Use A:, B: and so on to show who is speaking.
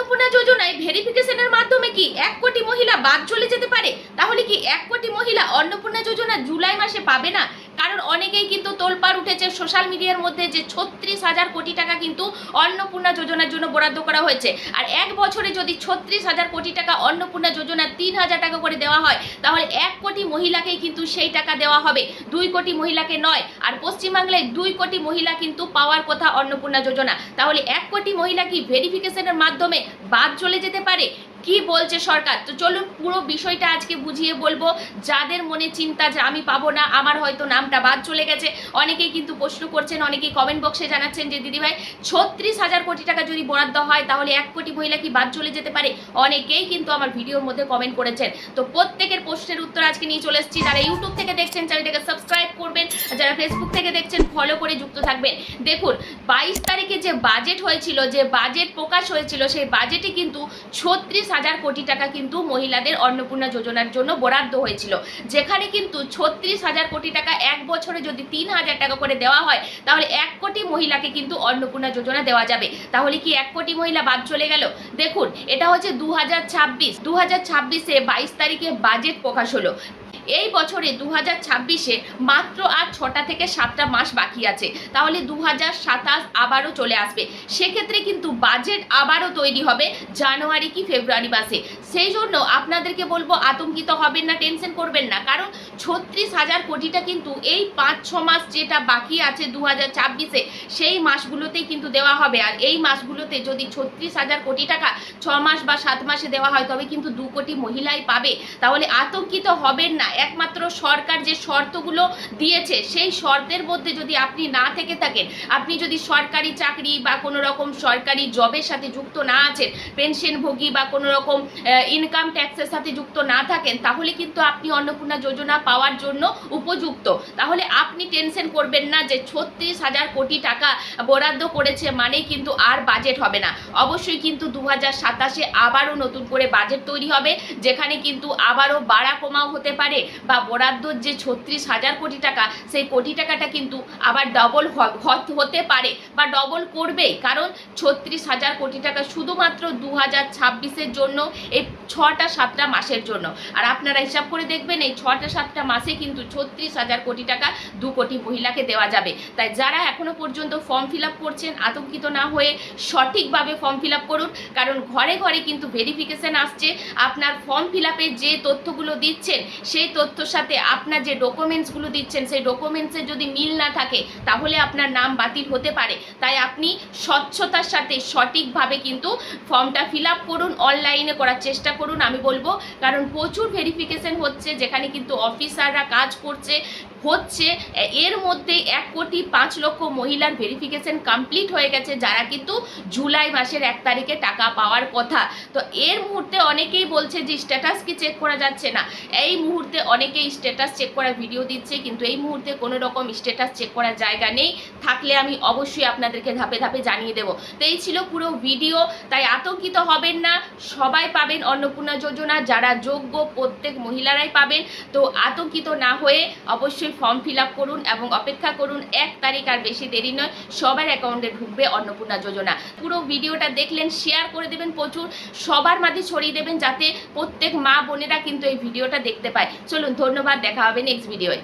A: অন্নপূর্ণা যোজনায় ভেরিফিকেশনের মাধ্যমে কি 1 কোটি মহিলা বাদ চলে যেতে পারে? তাহলে কি 1 কোটি মহিলা অন্নপূর্ণা যোজনা জুলাই মাসে পাবে না? কারণ অনেকেই কিন্তু তোলপাড় উঠেছে সোশ্যাল মিডিয়ার মধ্যে যে 36,000 কোটি টাকা কিন্তু অন্নপূর্ণা যোজনার জন্য বরাদ্দ করা হয়েছে। আর এক বছরে যদি 36,000 কোটি টাকা অন্নপূর্ণা যোজনা 3,000 টাকা করে দেওয়া হয়, তাহলে 1 কোটি মহিলাকেই কিন্তু সেই টাকা দেওয়া হবে, 2 কোটি মহিলাকে নয়। আর পশ্চিমবাংলায় 2 কোটি মহিলা কিন্তু পাওয়ার কথা অন্নপূর্ণা যোজনা। তাহলে 1 কোটি মহিলা কি ভেরিফিকেশনের মাধ্যমে বাদ চলে যেতে পারে? কি বলছে সরকার? তো চলুন পুরো বিষয়টা আজকে বুঝিয়ে বলবো। যাদের মনে চিন্তা যে আমি পাবো না, আমার হয়তো নামটা বাদ চলে গেছে, অনেকেই কিন্তু প্রশ্ন করছেন, অনেকেই কমেন্ট বক্সে জানাচ্ছেন যে দিদিভাই 36,000 কোটি টাকা যদি বরাদ্দ হয় তাহলে 1 কোটি মহিলা কি বাদ চলে যেতে পারে? অনেকেই কিন্তু আমার ভিডিওর মধ্যে কমেন্ট করেছেন। তো প্রত্যেকের প্রশ্নের উত্তর আজকে নিয়ে চলে এসেছি। যারা ইউটিউব থেকে দেখছেন চ্যানেলটাকে সাবস্ক্রাইব করবেন, যারা ফেসবুক থেকে দেখছেন ফলো করে যুক্ত থাকবেন। দেখুন 22 তারিখে যে বাজেট হয়েছিল, যে বাজেট প্রকাশ হয়েছিল, সেই বাজেটে কিন্তু 36,000 কোটি টাকা কিন্তু মহিলাদের অন্নপূর্ণা যোজনার জন্য বরাদ্দ হয়েছিল, যেখানে কিন্তু 36,000 কোটি টাকা এক বছরে যদি 3,000 টাকা করে দেওয়া হয় তাহলে 1 কোটি মহিলাকে কিন্তু অন্নপূর্ণা যোজনা দেওয়া যাবে। তাহলে কি 1 কোটি মহিলা বাদ চলে গেল? দেখুন এটা হচ্ছে 2026-এ 22 তারিখে বাজেট প্রকাশ হলো। এই বছরে 2026-এ মাত্র আর 6টা থেকে 7টা মাস বাকি আছে। তাহলে 2027 আবারও চলে আসবে। সেক্ষেত্রে কিন্তু বাজেট আবারও তৈরি হবে জানুয়ারি কি ফেব্রুয়ারি মাসে। সেই জন্য আপনাদেরকে বলবো আতঙ্কিত হবেন না, টেনশন করবেন না। কারণ 36,000 কোটিটা কিন্তু এই 5-6 মাস যেটা বাকি আছে 2026-এ, সেই মাসগুলোতেই কিন্তু দেওয়া হবে। আর এই মাসগুলোতে যদি 36,000 কোটি টাকা 6 মাস বা 7 মাসে দেওয়া হয় তবে কিন্তু 2 কোটি মহিলাই পাবে। তাহলে আতঙ্কিত হবেন না। একমাত্র সরকার যে শর্তগুলো দিয়েছে সেই শর্তের মধ্যে যদি আপনি না থেকে থাকেন, আপনি যদি সরকারি চাকরি বা কোনো রকম সরকারি জবের সাথে যুক্ত না আছেন, পেনশনভোগী বা কোনো রকম ইনকাম ট্যাক্সের সাথে যুক্ত না থাকেন, তাহলে কিন্তু আপনি অন্নপূর্ণা যোজনা পাওয়ার জন্য উপযুক্ত। তাহলে আপনি টেনশন করবেন না যে 36,000 কোটি টাকা বরাদ্দ করেছে মানেই কিন্তু আর বাজেট হবে না। অবশ্যই কিন্তু 2027-এ আবারও নতুন করে বাজেট তৈরি হবে, যেখানে কিন্তু আবারও বাড়া কমাও হতে পারে, বা বরাদ্দর যে 36,000 কোটি টাকা সেই কোটি টাকাটা কিন্তু আবার ডবল হতে পারে বা ডবল করবেই। কারণ 36,000 কোটি টাকা শুধুমাত্র 2026-এর জন্য, এই 6টা-7টা মাসের জন্য। আর আপনারা হিসাব করে দেখবেন এই 6টা-7টা মাসে কিন্তু 36,000 কোটি টাকা 2 কোটি মহিলাকে দেওয়া যাবে। তাই যারা এখনো পর্যন্ত ফর্ম ফিল আপ করছেন, আতঙ্কিত না হয়ে সঠিকভাবে ফর্ম ফিল আপ করুন। কারণ ঘরে ঘরে কিন্তু ভেরিফিকেশন আসছে। আপনার ফর্ম ফিল আপে যে তথ্যগুলো দিচ্ছেন সেই তথ্যর সাথে আপনার যে ডকুমেন্টসগুলো দিচ্ছেন সেই ডকুমেন্টসের যদি মিল না থাকে তাহলে আপনার নাম বাতিল হতে পারে। তাই আপনি স্বচ্ছতার সাথে সঠিকভাবে কিন্তু ফর্মটা ফিল আপ করুন, অনলাইনে করার চেষ্টা করুন আমি বলবো। কারণ প্রচুর ভেরিফিকেশন হচ্ছে, যেখানে কিন্তু অফিসাররা কাজ করছে এর মধ্যে 1 কোটি 5 লক্ষ মহিলার ভেরিফিকেশন কমপ্লিট হয়ে গেছে, যারা কিন্তু জুলাই মাসের 1 তারিখে টাকা পাওয়ার কথা। তো এর মুহূর্তে অনেকেই বলছে যে স্ট্যাটাস কি চেক করা যাচ্ছে না। এই মুহূর্তে অনেকেই স্ট্যাটাস চেক করার ভিডিও দিচ্ছে, কিন্তু এই মুহূর্তে কোনো রকম স্ট্যাটাস চেক করার জায়গা নেই। থাকলে আমি অবশ্যই আপনাদেরকে ধাপে ধাপে জানিয়ে দেবো। তো এই ছিল পুরো ভিডিও। তাই আতঙ্কিত হবেন না, সবাই পাবেন অন্নপূর্ণা যোজনা, যারা যোগ্য প্রত্যেক মহিলারাই পাবেন। তো আতঙ্কিত না হয়ে অবশ্যই ফর্ম ফিল আপ করুন এবং অপেক্ষা করুন 1 তারিখ, আর বেশি দেরি নয়, সবার অ্যাকাউন্টে ঢুকবে অন্নপূর্ণা যোজনা। পুরো ভিডিওটা দেখলেন, শেয়ার করে দেবেন প্রচুর, সবার মাঝে ছড়িয়ে দেবেন যাতে প্রত্যেক মা বোনেরা কিন্তু এই ভিডিওটা দেখতে পায়। চলুন, ধন্যবাদ, দেখা হবে নেক্সট ভিডিওয়।